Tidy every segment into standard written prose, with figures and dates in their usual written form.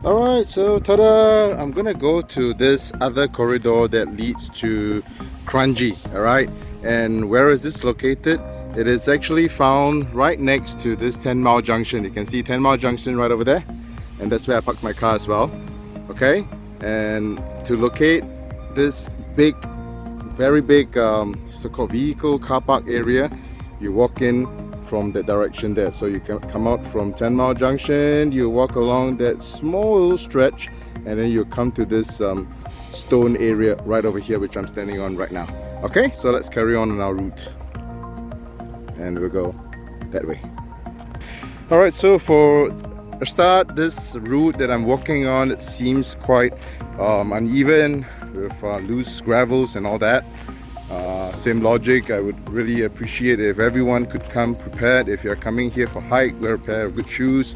Alright, so tada! I'm gonna go to this other corridor that leads to Kranji, alright? And where is this located? It is actually found right next to this 10 Mile Junction. You can see 10 Mile Junction right over there. And that's where I parked my car as well. Okay? And to locate this big, very big so-called vehicle car park area, you walk in from the direction there. So you can come out from 10 Mile Junction, you walk along that small little stretch, and then you come to this stone area right over here, which I'm standing on right now. Okay, so let's carry on our route. And we'll go that way. Alright, so for a start, this route that I'm walking on, it seems quite uneven with loose gravels and all that. Same logic, I would really appreciate if everyone could come prepared. If you're coming here for hike, wear a pair of good shoes,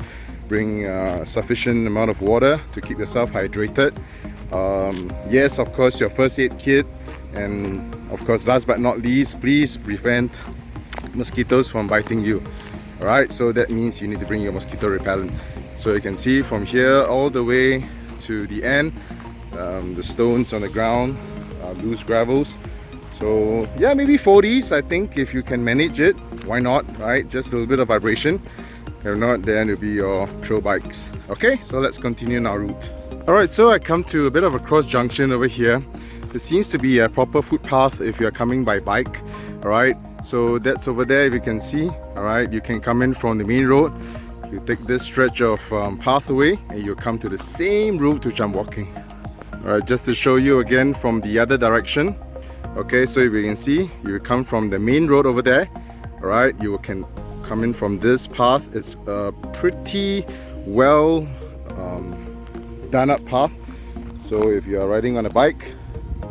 bring a sufficient amount of water to keep yourself hydrated. Yes, of course, your first aid kit, and of course, last but not least, please prevent mosquitoes from biting you. Alright, so that means you need to bring your mosquito repellent. So you can see from here all the way to the end, the stones on the ground, loose gravels. So yeah, maybe 40s, I think, if you can manage it, why not, right? Just a little bit of vibration. If not, then it'll be your trail bikes. Okay, so let's continue our route. Alright, so I come to a bit of a cross junction over here. There seems to be a proper footpath if you're coming by bike. Alright, so that's over there if you can see. Alright, you can come in from the main road. You take this stretch of pathway and you come to the same route which I'm walking. Alright, just to show you again from the other direction. Okay, so if you can see, you come from the main road over there. Alright, you can come in from this path. It's a pretty well done up path. So if you are riding on a bike,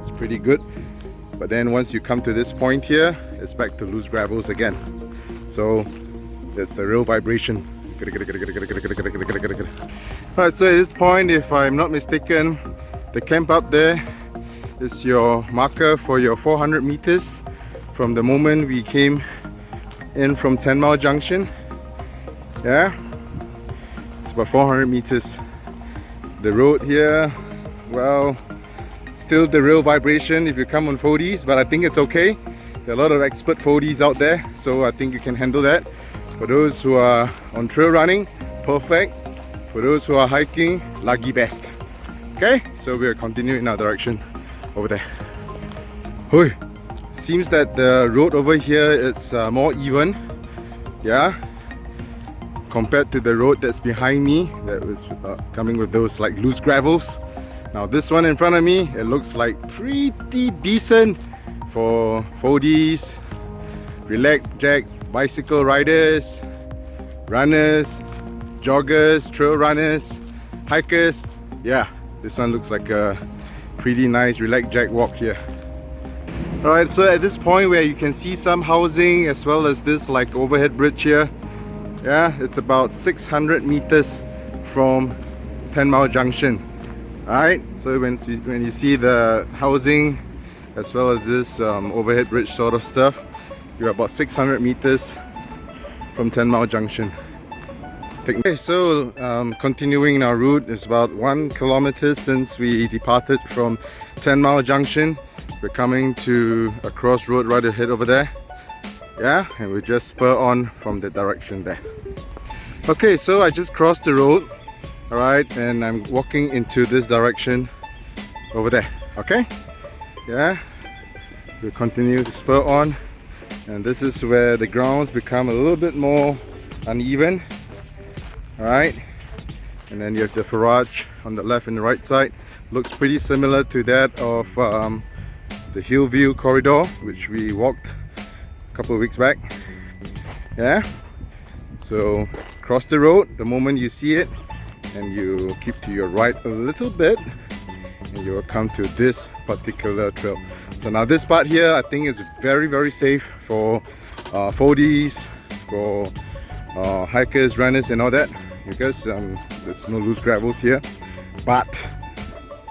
it's pretty good. But then once you come to this point here, it's back to loose gravels again. So that's the real vibration. Alright, so at this point, if I'm not mistaken, the camp up there is your marker for your 400 meters from the moment we came in from 10 Mile Junction. Yeah, it's about 400 meters. The road here, well, still the real vibration if you come on 40s, but I think it's okay. There are a lot of expert 40s out there, so I think you can handle that. For those who are on trail running, perfect. For those who are hiking, lucky best. Okay, so we'll continue in our direction over there. Hui. Seems that the road over here is more even, yeah, compared to the road that's behind me that was coming with those like loose gravels. Now this one in front of me, it looks like pretty decent for 4Ds, relax jack, bicycle riders, runners, joggers, trail runners, hikers. Yeah, this one looks like a pretty nice relax jack walk here. Alright, so at this point where you can see some housing as well as this like overhead bridge here, yeah, it's about 600 meters from 10 Mile Junction. Alright, so when you see the housing as well as this overhead bridge sort of stuff, you're about 600 meters from 10 Mile Junction. Okay, so continuing our route, it's about 1 kilometer since we departed from 10 Mile Junction. We're coming to a crossroad right ahead over there. Yeah, and we just spur on from the direction there. Okay, so I just crossed the road. Alright, and I'm walking into this direction over there. Okay? Yeah, we'll continue to spur on. And this is where the grounds become a little bit more uneven. Alright, and then you have the forage on the left and the right side. Looks pretty similar to that of the Hillview corridor, which we walked a couple of weeks back. Yeah, so cross the road the moment you see it, and you keep to your right a little bit, and you will come to this particular trail. So now this part here, I think is very safe for 4Ds, for hikers, runners and all that, because there's no loose gravels here. But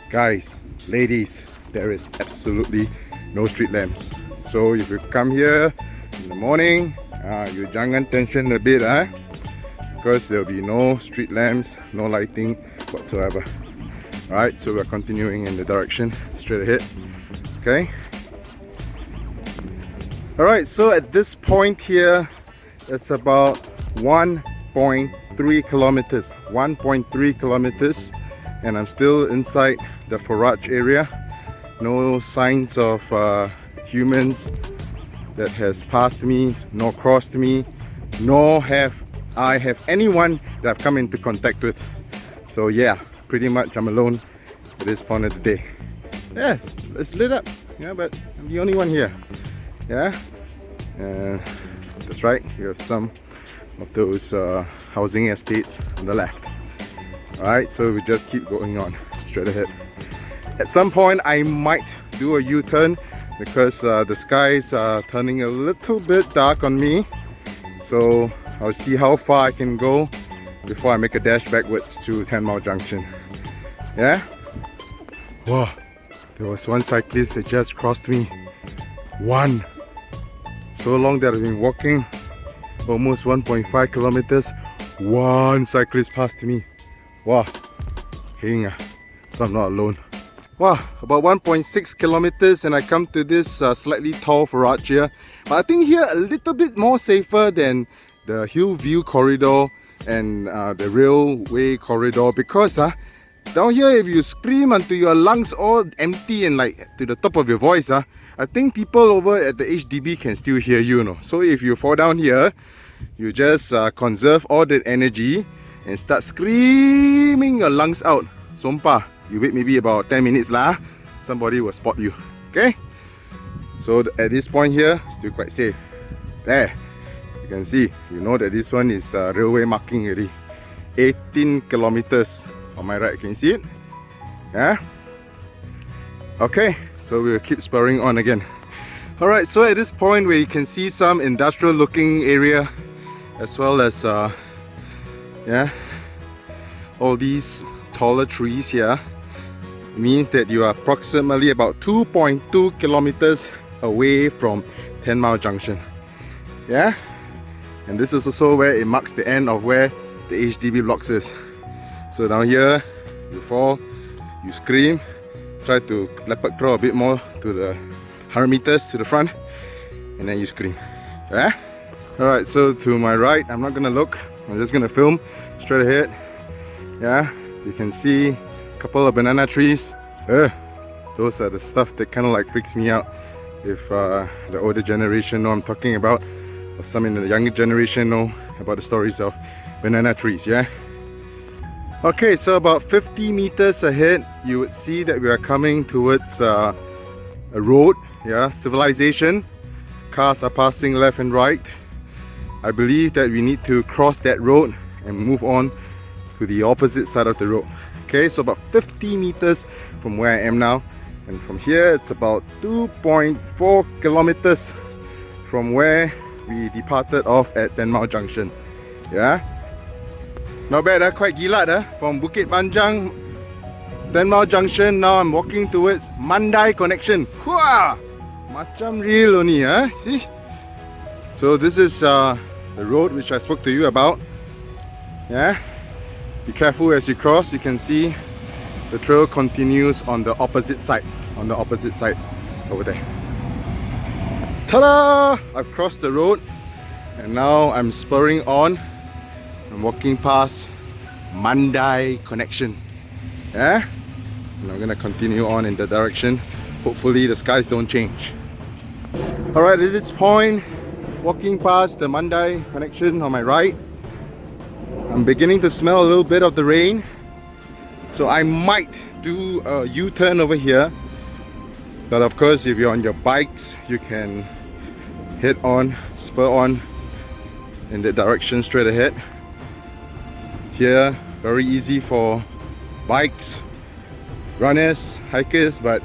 guys, ladies, there is absolutely no street lamps. So if you come here in the morning, you jangan tension a bit, because there will be no street lamps, no lighting whatsoever. Alright, so we're continuing in the direction straight ahead. Okay. Alright, so at this point here, it's about 1.3 kilometers. 1.3 kilometers, and I'm still inside the forage area. No signs of humans that has passed me, nor crossed me, nor have I have anyone that I've come into contact with. So yeah, pretty much I'm alone at this point of the day. Yes, it's lit up, yeah, but I'm the only one here. Yeah, and that's right, you have some of those housing estates on the left. Alright, so we just keep going on straight ahead. At some point I might do a U-turn because the skies are turning a little bit dark on me. So I'll see how far I can go before I make a dash backwards to 10 Mile Junction. Yeah? Wow, there was one cyclist that just crossed me. One. So long that I've been walking almost 1.5 kilometers. One cyclist passed me. Wow. Heng, so I'm not alone. Wow, about 1.6 kilometers and I come to this slightly tall forage here. But I think here a little bit more safer than the hill view corridor and the railway corridor, because down here if you scream until your lungs all empty and like to the top of your voice, I think people over at the HDB can still hear you, know. So if you fall down here, you just conserve all that energy and start screaming your lungs out. Sumpah. You wait maybe about 10 minutes lah, somebody will spot you. Okay? So at this point here, still quite safe. There, you can see, you know that this one is railway marking already. 18 kilometers on my right, can you see it? Yeah? Okay, so we'll keep spurring on again. Alright, so at this point where you can see some industrial looking area, as well as yeah, all these taller trees here, means that you are approximately about 2.2 kilometers away from 10 Mile Junction. Yeah, and this is also where it marks the end of where the HDB blocks is. So down here, you fall, you scream, try to leopard crawl a bit more to the 100 meters to the front, and then you scream. Yeah. Alright, so to my right, I'm not gonna look, I'm just gonna film straight ahead. Yeah, you can see couple of banana trees. Those are the stuff that kind of like freaks me out. If the older generation know I'm talking about, or some in the younger generation know about the stories of banana trees. Yeah. Okay, so about 50 meters ahead, you would see that we are coming towards a road. Yeah, civilization. Cars are passing left and right. I believe that we need to cross that road and move on to the opposite side of the road. Okay, so about 50 meters from where I am now, and from here it's about 2.4 kilometers from where we departed off at 10 Mile Junction. Yeah, not bad, quite gila from Bukit Panjang, 10 Mile Junction. Now I'm walking towards Mandai connection. Wah! Macam real only, see? So this is the road which I spoke to you about. Yeah. Be careful as you cross. You can see the trail continues on the opposite side. On the opposite side over there. Ta-da! I've crossed the road and now I'm spurring on. I'm walking past Mandai connection. Yeah? And I'm gonna continue on in that direction. Hopefully the skies don't change. Alright, at this point, walking past the Mandai connection on my right, I'm beginning to smell a little bit of the rain, so I might do a U-turn over here. But of course, if you're on your bikes, you can head on, spur on in the direction straight ahead. Here, very easy for bikes, runners, hikers, but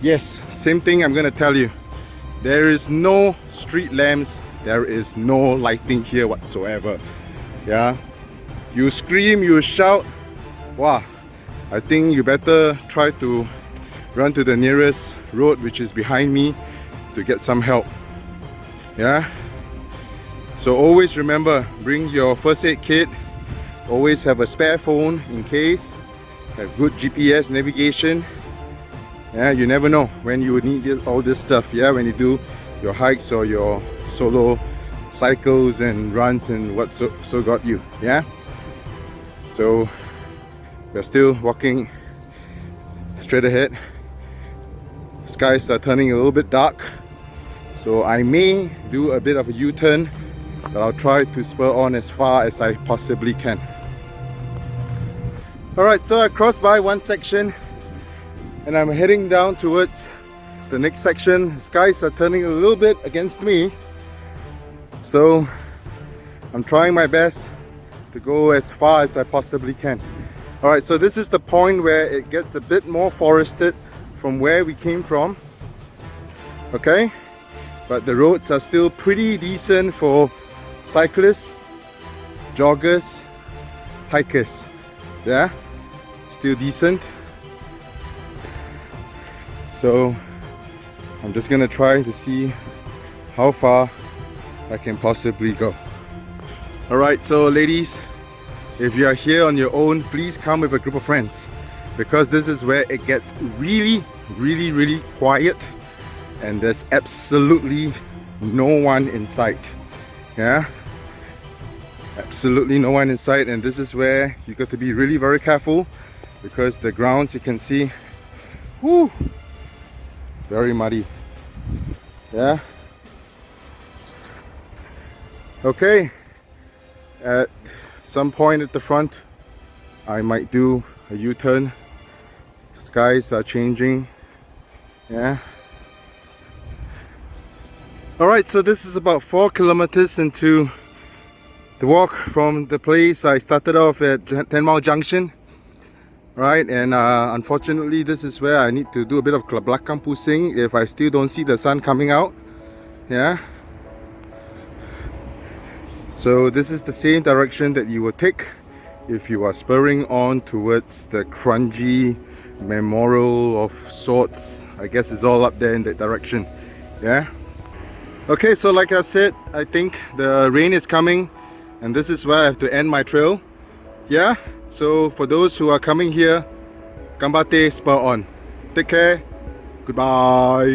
yes, same thing I'm gonna tell you. There is no street lamps, there is no lighting here whatsoever. Yeah. You scream, you shout, wow, I think you better try to run to the nearest road which is behind me to get some help. Yeah. So always remember, bring your first aid kit, Always have a spare phone in case. Have good GPS navigation. Yeah, you never know when you would need all this stuff. Yeah, when you do your hikes or your solo cycles and runs and what so got you. Yeah. So we're still walking straight ahead. Skies are turning a little bit dark, so I may do a bit of a U-turn, but I'll try to spur on as far as I possibly can. Alright, so I crossed by one section and I'm heading down towards the next section. Skies are turning a little bit against me, so I'm trying my best to go as far as I possibly can. Alright, so this is the point where it gets a bit more forested from where we came from. Okay, but the roads are still pretty decent for cyclists, joggers, hikers. Yeah, still decent. So I'm just gonna try to see how far I can possibly go. Alright, so ladies, if you are here on your own, please come with a group of friends, because this is where it gets really quiet and there's absolutely no one in sight. Yeah, absolutely no one in sight, and this is where you got to be really very careful, because the grounds, you can see, whoo, very muddy. Yeah. Okay, at some point at the front I might do a U-turn. Skies are changing. Yeah. Alright, so this is about 4 kilometers into the walk from the place I started off at 10 Mile Junction. Right, and unfortunately this is where I need to do a bit of belakang pusing if I still don't see the sun coming out. Yeah. So this is the same direction that you will take if you are spurring on towards the Kranji Memorial of sorts. I guess it's all up there in that direction. Yeah. Okay, so like I said, I think the rain is coming and this is where I have to end my trail. Yeah, so for those who are coming here, gambate, spur on. Take care. Goodbye.